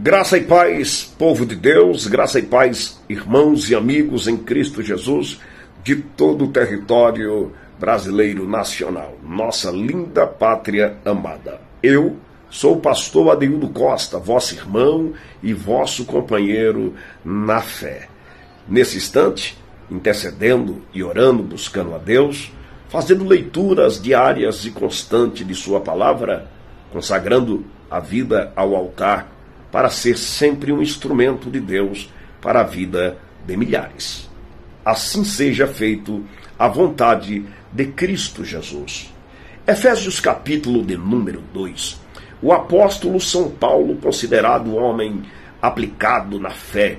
Graça e paz, povo de Deus, graça e paz, irmãos e amigos em Cristo Jesus, de todo o território brasileiro nacional, nossa linda pátria amada. Eu sou o pastor Adeildo Costa, vosso irmão e vosso companheiro na fé. Nesse instante, intercedendo e orando, buscando a Deus, fazendo leituras diárias e constantes de sua palavra, consagrando a vida ao altar, para ser sempre um instrumento de Deus para a vida de milhares. Assim seja feito a vontade de Cristo Jesus. Efésios capítulo de número 2. O apóstolo São Paulo, considerado homem aplicado na fé,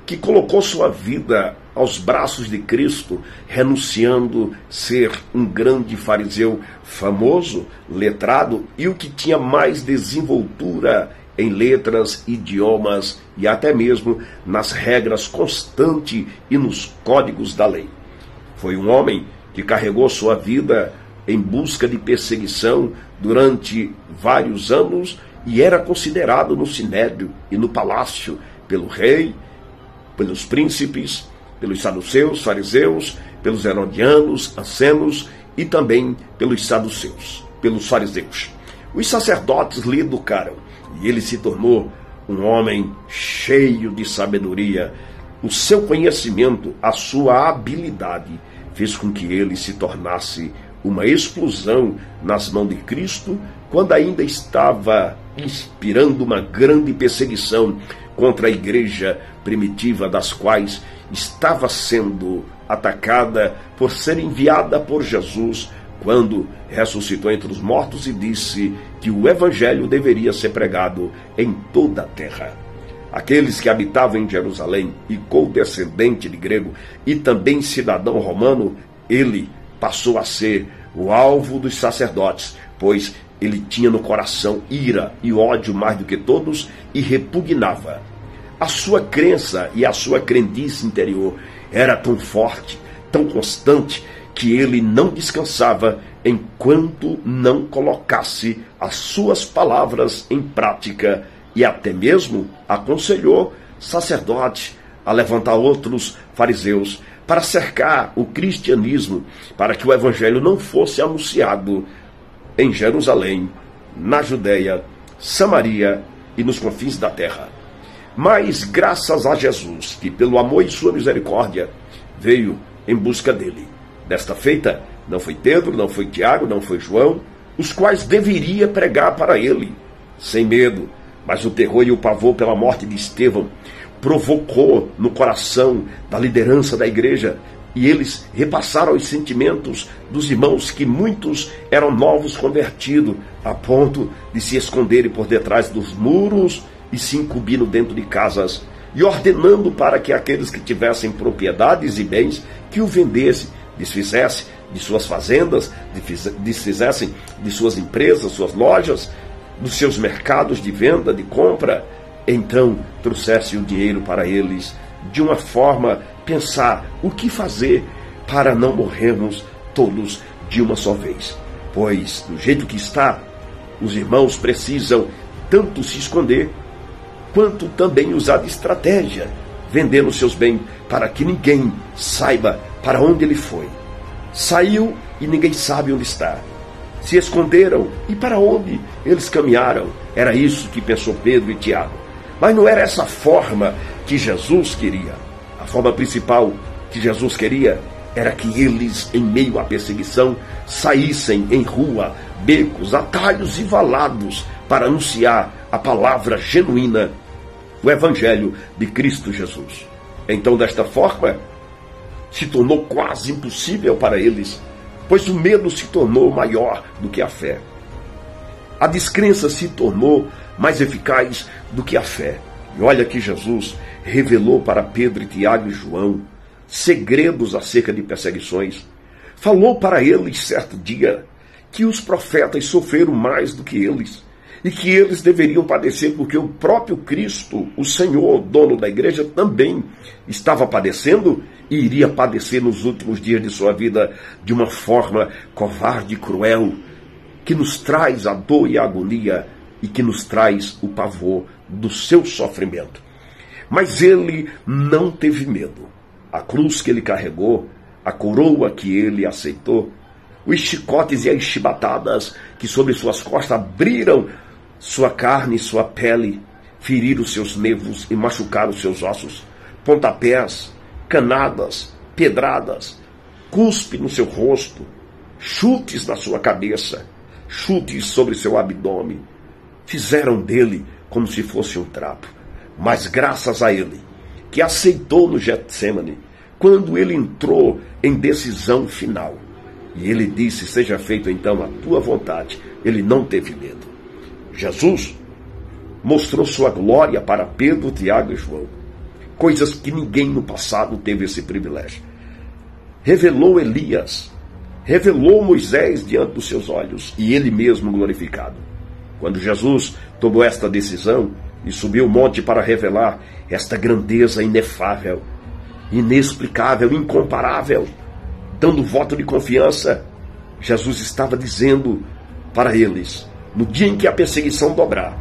que colocou sua vida aos braços de Cristo, renunciando ser um grande fariseu famoso, letrado e o que tinha mais desenvoltura em letras, idiomas e até mesmo nas regras constantes e nos códigos da lei. Foi um homem que carregou sua vida em busca de perseguição durante vários anos e era considerado no sinédrio e no palácio pelo rei, pelos príncipes, pelos saduceus, fariseus, pelos herodianos, ancenos e também pelos saduceus, pelos fariseus. Os sacerdotes lhe educaram e ele se tornou um homem cheio de sabedoria. O seu conhecimento, a sua habilidade, fez com que ele se tornasse uma explosão nas mãos de Cristo, quando ainda estava inspirando uma grande perseguição contra a igreja primitiva, das quais estava sendo atacada por ser enviada por Jesus, quando ressuscitou entre os mortos e disse que o evangelho deveria ser pregado em toda a terra. Aqueles que habitavam em Jerusalém e co-descendente de grego e também cidadão romano, ele passou a ser o alvo dos sacerdotes, pois ele tinha no coração ira e ódio mais do que todos e repugnava. A sua crença e a sua crendice interior era tão forte, tão constante, que ele não descansava enquanto não colocasse as suas palavras em prática, e até mesmo aconselhou sacerdotes a levantar outros fariseus para cercar o cristianismo, para que o evangelho não fosse anunciado em Jerusalém, na Judeia, Samaria e nos confins da terra. Mas graças a Jesus, que pelo amor e sua misericórdia veio em busca dele. Desta feita, não foi Pedro, não foi Tiago, não foi João, os quais deveria pregar para ele, sem medo, mas o terror e o pavor pela morte de Estevão provocou no coração da liderança da igreja, e eles repassaram os sentimentos dos irmãos, que muitos eram novos convertidos, a ponto de se esconderem por detrás dos muros e se incumbindo dentro de casas, e ordenando para que aqueles que tivessem propriedades e bens, que o vendessem, desfizesse de suas fazendas, desfizessem de suas empresas, suas lojas, dos seus mercados de venda, de compra, então trouxesse o dinheiro para eles, de uma forma, pensar o que fazer para não morrermos todos de uma só vez. Pois, do jeito que está, os irmãos precisam tanto se esconder, quanto também usar de estratégia, vendendo seus bens para que ninguém saiba para onde ele foi. Saiu e ninguém sabe onde está. Se esconderam e para onde eles caminharam. Era isso que pensou Pedro e Tiago. Mas não era essa forma que Jesus queria. A forma principal que Jesus queria era que eles, em meio à perseguição, saíssem em rua, becos, atalhos e valados para anunciar a palavra genuína, o evangelho de Cristo Jesus. Então, desta forma, se tornou quase impossível para eles, pois o medo se tornou maior do que a fé. A descrença se tornou mais eficaz do que a fé. E olha que Jesus revelou para Pedro, Tiago e João segredos acerca de perseguições. Falou para eles certo dia que os profetas sofreram mais do que eles, e que eles deveriam padecer porque o próprio Cristo, o Senhor, dono da igreja, também estava padecendo e iria padecer nos últimos dias de sua vida de uma forma covarde e cruel, que nos traz a dor e a agonia e que nos traz o pavor do seu sofrimento. Mas ele não teve medo. A cruz que ele carregou, a coroa que ele aceitou, os chicotes e as chibatadas que sobre suas costas abriram sua carne e sua pele, feriram seus nervos e machucaram seus ossos, pontapés, canadas, pedradas, cuspe no seu rosto, chutes na sua cabeça, chutes sobre seu abdômen, fizeram dele como se fosse um trapo. Mas graças a ele, que aceitou no Getsêmani, quando ele entrou em decisão final, e ele disse, seja feito então a tua vontade, ele não teve medo. Jesus mostrou sua glória para Pedro, Tiago e João, coisas que ninguém no passado teve esse privilégio. Revelou Elias, revelou Moisés diante dos seus olhos, e ele mesmo glorificado. Quando Jesus tomou esta decisão e subiu o monte para revelar esta grandeza inefável, inexplicável, incomparável, dando voto de confiança, Jesus estava dizendo para eles, no dia em que a perseguição dobrar,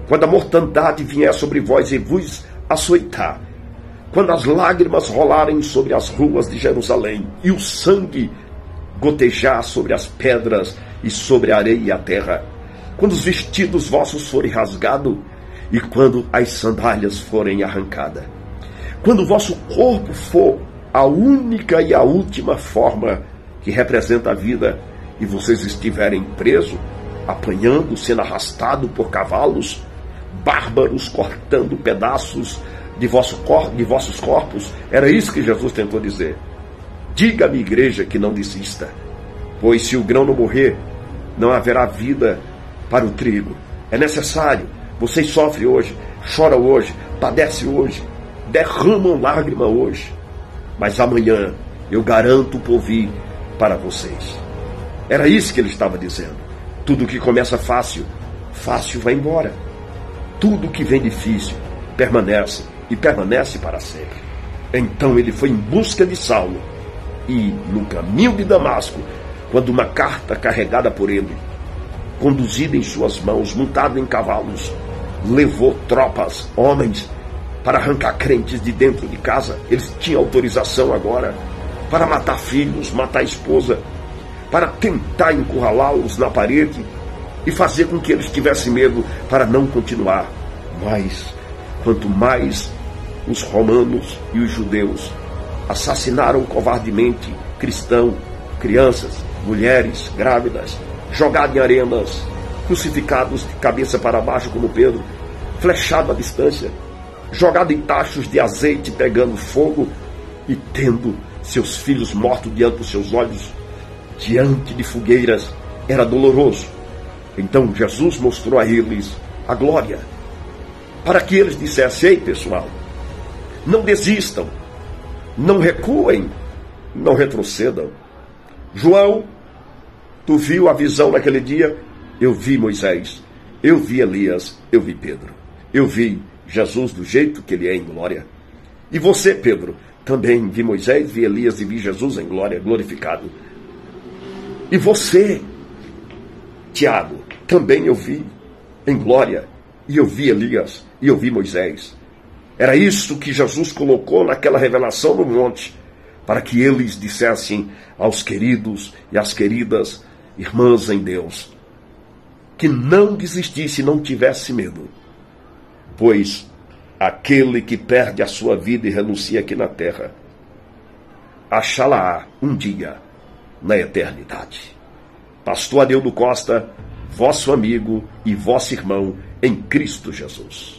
quando a mortandade vier sobre vós e vos açoitar, quando as lágrimas rolarem sobre as ruas de Jerusalém e o sangue gotejar sobre as pedras e sobre a areia e a terra, quando os vestidos vossos forem rasgados e quando as sandálias forem arrancadas, quando o vosso corpo for a única e a última forma que representa a vida e vocês estiverem presos, apanhando, sendo arrastado por cavalos bárbaros, cortando pedaços de vossos corpos, era isso que Jesus tentou dizer. Diga-me, igreja, que não desista, pois se o grão não morrer, não haverá vida para o trigo. É necessário, vocês sofrem hoje, choram hoje, padecem hoje, derramam lágrima hoje, mas amanhã eu garanto o porvir para vocês. Era isso que ele estava dizendo. Tudo que começa fácil, fácil vai embora. Tudo que vem difícil permanece e permanece para sempre. Então ele foi em busca de Saulo e no caminho de Damasco, quando uma carta carregada por ele, conduzida em suas mãos, montado em cavalos, levou tropas, homens, para arrancar crentes de dentro de casa. Eles tinham autorização agora para matar filhos, matar a esposa, para tentar encurralá-los na parede e fazer com que eles tivessem medo para não continuar. Mas, quanto mais os romanos e os judeus assassinaram covardemente cristãos, crianças, mulheres, grávidas, jogados em arenas, crucificados de cabeça para baixo como Pedro, flechado à distância, jogado em tachos de azeite pegando fogo e tendo seus filhos mortos diante dos seus olhos, diante de fogueiras, era doloroso. Então Jesus mostrou a eles a glória, para que eles dissessem: ei pessoal, não desistam, não recuem, não retrocedam. João, tu viu a visão naquele dia? Eu vi Moisés, eu vi Elias, eu vi Pedro, eu vi Jesus do jeito que ele é em glória. E você, Pedro, também vi Moisés, vi Elias e vi Jesus em glória, glorificado. E você, Tiago, também eu vi em glória, e eu vi Elias, e eu vi Moisés. Era isso que Jesus colocou naquela revelação no monte, para que eles dissessem aos queridos e às queridas irmãs em Deus, que não desistisse, não tivesse medo, pois aquele que perde a sua vida e renuncia aqui na terra, achá-la um dia na eternidade. Pastor Adeudo Costa, vosso amigo e vosso irmão em Cristo Jesus.